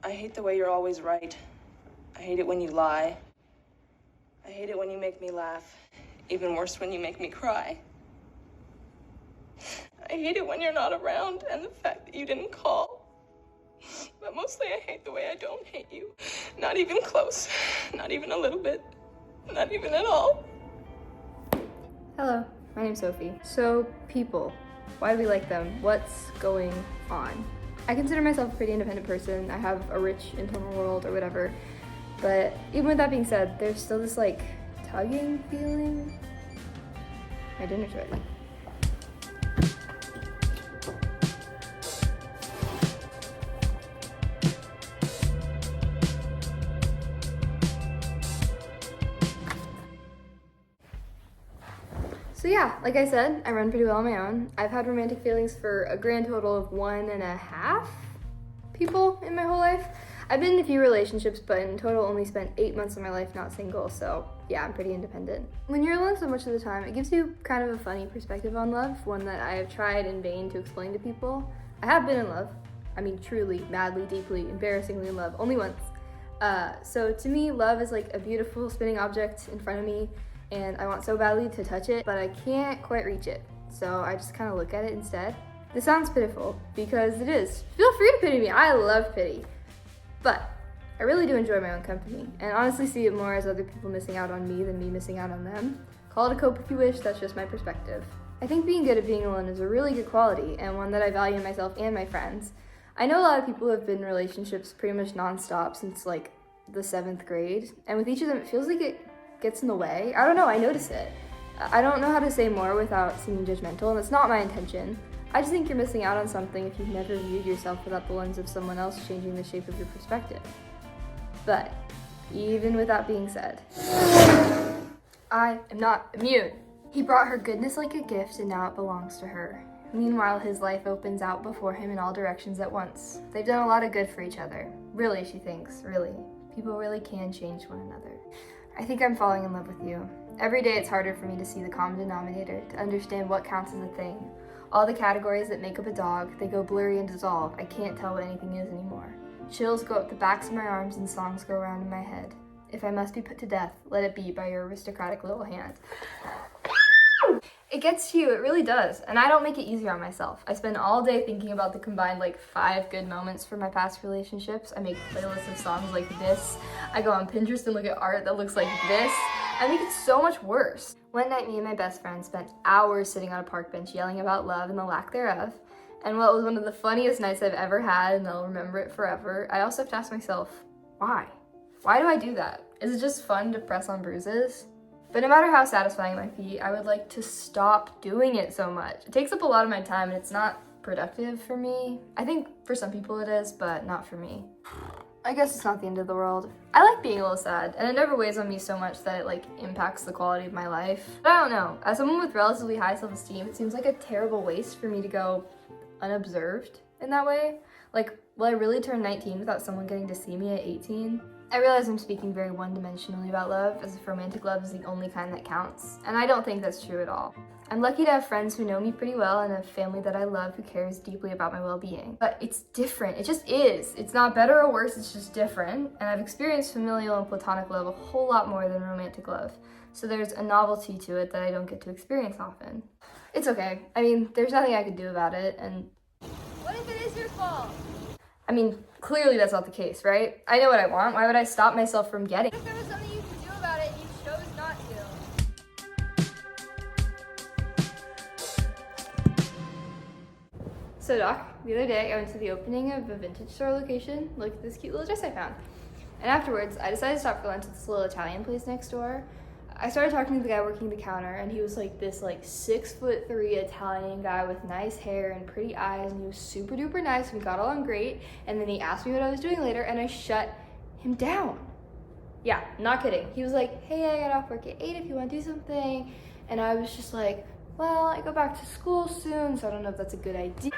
I hate the way you're always right. I hate it when you lie. I hate it when you make me laugh. Even worse when you make me cry. I hate it when you're not around and the fact that you didn't call. But mostly I hate the way I don't hate you. Not even close. Not even a little bit. Not even at all. Hello, my name's Sophie. So, people. Why do we like them? What's going on? I consider myself a pretty independent person. I have a rich internal world or whatever. But even with that being said, there's still this like tugging feeling. My dinner's ready. So yeah, like I said, I run pretty well on my own. I've had romantic feelings for a grand total of 1.5 people in my whole life. I've been in a few relationships, but in total only spent 8 months of my life not single, so yeah, I'm pretty independent. When you're alone so much of the time, it gives you kind of a funny perspective on love, one that I have tried in vain to explain to people. I have been in love. I mean, truly, madly, deeply, embarrassingly in love, only once. So to me, love is like a beautiful spinning object in front of me, and I want so badly to touch it, but I can't quite reach it. So I just kind of look at it instead. This sounds pitiful, because it is. Feel free to pity me, I love pity. But I really do enjoy my own company, and honestly see it more as other people missing out on me than me missing out on them. Call it a cope if you wish, that's just my perspective. I think being good at being alone is a really good quality, and one that I value in myself and my friends. I know a lot of people have been in relationships pretty much nonstop since like the 7th grade, and with each of them it feels like it gets in the way. I don't know, I notice it. I don't know how to say more without seeming judgmental, and that's not my intention. I just think you're missing out on something if you've never viewed yourself without the lens of someone else changing the shape of your perspective. But even with that being said, I am not immune. He brought her goodness like a gift, and now it belongs to her. Meanwhile, his life opens out before him in all directions at once. They've done a lot of good for each other. Really, she thinks, really. People really can change one another. I think I'm falling in love with you. Every day it's harder for me to see the common denominator, to understand what counts as a thing. All the categories that make up a dog, they go blurry and dissolve. I can't tell what anything is anymore. Chills go up the backs of my arms and songs go around in my head. If I must be put to death, let it be by your aristocratic little hand. It gets to you, it really does, and I don't make it easier on myself. I spend all day thinking about the combined 5 good moments from my past relationships. I make playlists of songs like this. I go on Pinterest and look at art that looks like this. I make it so much worse. One night, me and my best friend spent hours sitting on a park bench yelling about love and the lack thereof. And while it was one of the funniest nights I've ever had, and I'll remember it forever, I also have to ask myself, why? Why do I do that? Is it just fun to press on bruises? But no matter how satisfying it might be, I would like to stop doing it so much. It takes up a lot of my time and it's not productive for me. I think for some people it is, but not for me. I guess it's not the end of the world. I like being a little sad, and it never weighs on me so much that it impacts the quality of my life. But I don't know, as someone with relatively high self-esteem, it seems like a terrible waste for me to go unobserved in that way. Will I really turn 19 without someone getting to see me at 18? I realize I'm speaking very one-dimensionally about love, as if romantic love is the only kind that counts, and I don't think that's true at all. I'm lucky to have friends who know me pretty well and a family that I love who cares deeply about my well-being. But it's different, it just is. It's not better or worse, it's just different, and I've experienced familial and platonic love a whole lot more than romantic love, so there's a novelty to it that I don't get to experience often. It's okay. I mean, there's nothing I could do about it, and what if it is your fault? I mean, clearly that's not the case, right? I know what I want. Why would I stop myself from getting it? If there was something you could do about it, you chose not to. So Doc, the other day I went to the opening of a vintage store location. Look at this cute little dress I found. And afterwards, I decided to stop for lunch at this little Italian place next door. I started talking to the guy working the counter, and he was this 6'3" Italian guy with nice hair and pretty eyes, and he was super duper nice, and we got along great. And then he asked me what I was doing later, and I shut him down. Yeah, not kidding. He was like, hey, I got off work at 8 if you want to do something. And I was just like, well, I go back to school soon, so I don't know if that's a good idea.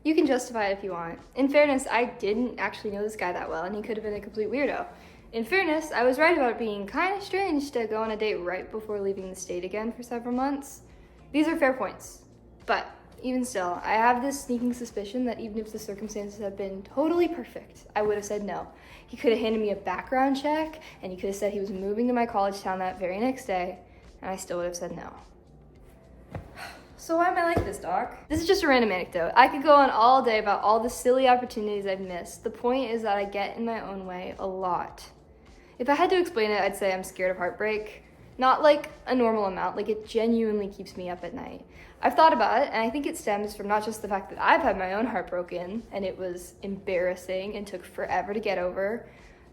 You can justify it if you want. In fairness, I didn't actually know this guy that well, and he could have been a complete weirdo. In fairness, I was right about it being kind of strange to go on a date right before leaving the state again for several months. These are fair points. But Even still, I have this sneaking suspicion that even if the circumstances had been totally perfect, I would have said no. He could have handed me a background check, and he could have said he was moving to my college town that very next day, and I still would have said no. So why am I like this, Doc? This is just a random anecdote. I could go on all day about all the silly opportunities I've missed. The point is that I get in my own way a lot. If I had to explain it, I'd say I'm scared of heartbreak. Not like a normal amount, like it genuinely keeps me up at night. I've thought about it, and I think it stems from not just the fact that I've had my own heart broken, and it was embarrassing and took forever to get over,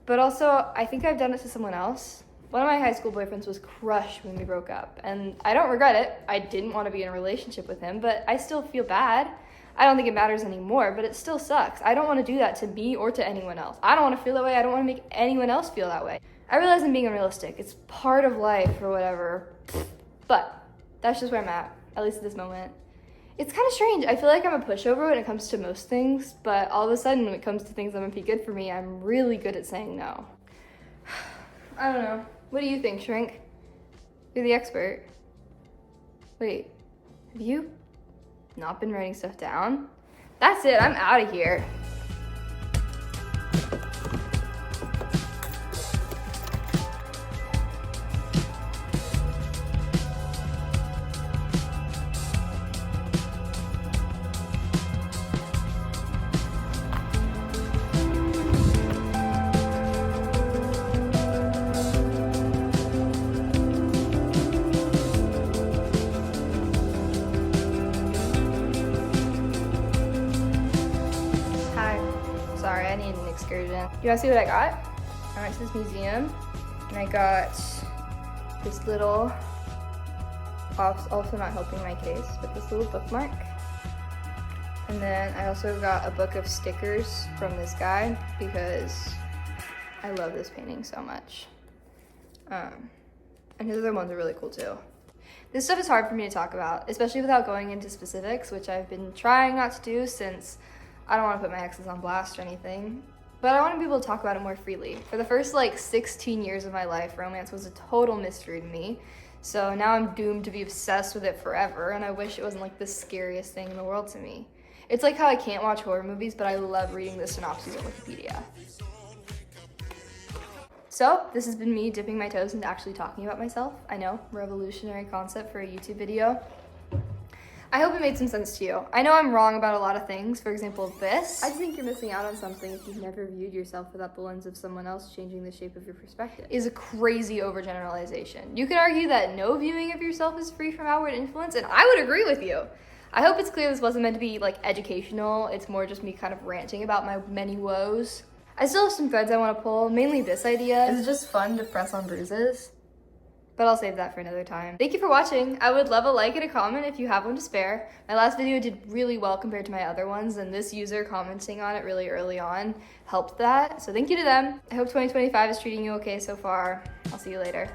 but also I think I've done it to someone else. One of my high school boyfriends was crushed when we broke up, and I don't regret it. I didn't want to be in a relationship with him, but I still feel bad. I don't think it matters anymore, but it still sucks. I don't want to do that to me or to anyone else. I don't want to feel that way. I don't want to make anyone else feel that way. I realize I'm being unrealistic. It's part of life or whatever, but that's just where I'm at least at this moment. It's kind of strange. I feel like I'm a pushover when it comes to most things, but all of a sudden when it comes to things that might be good for me, I'm really good at saying no. I don't know. What do you think, Shrink? You're the expert. Wait, have you not been writing stuff down? That's it, I'm out of here. Sorry, I need an excursion. You wanna see what I got? I went to this museum and I got this little, also not helping my case, but this little bookmark. And then I also got a book of stickers from this guy because I love this painting so much. And his other ones are really cool too. This stuff is hard for me to talk about, especially without going into specifics, which I've been trying not to do since I don't want to put my exes on blast or anything, but I want to be able to talk about it more freely. For the first 16 years of my life, romance was a total mystery to me. So now I'm doomed to be obsessed with it forever, and I wish it wasn't the scariest thing in the world to me. It's like how I can't watch horror movies, but I love reading the synopses on Wikipedia. So this has been me dipping my toes into actually talking about myself. I know, revolutionary concept for a YouTube video. I hope it made some sense to you. I know I'm wrong about a lot of things, for example, this. I think you're missing out on something if you've never viewed yourself without the lens of someone else changing the shape of your perspective. Is a crazy overgeneralization. You could argue that no viewing of yourself is free from outward influence, and I would agree with you. I hope it's clear this wasn't meant to be educational. It's more just me kind of ranting about my many woes. I still have some threads I want to pull, mainly this idea. Is it just fun to press on bruises? But I'll save that for another time. Thank you for watching. I would love a like and a comment if you have one to spare. My last video did really well compared to my other ones, and this user commenting on it really early on helped that. So thank you to them. I hope 2025 is treating you okay so far. I'll see you later.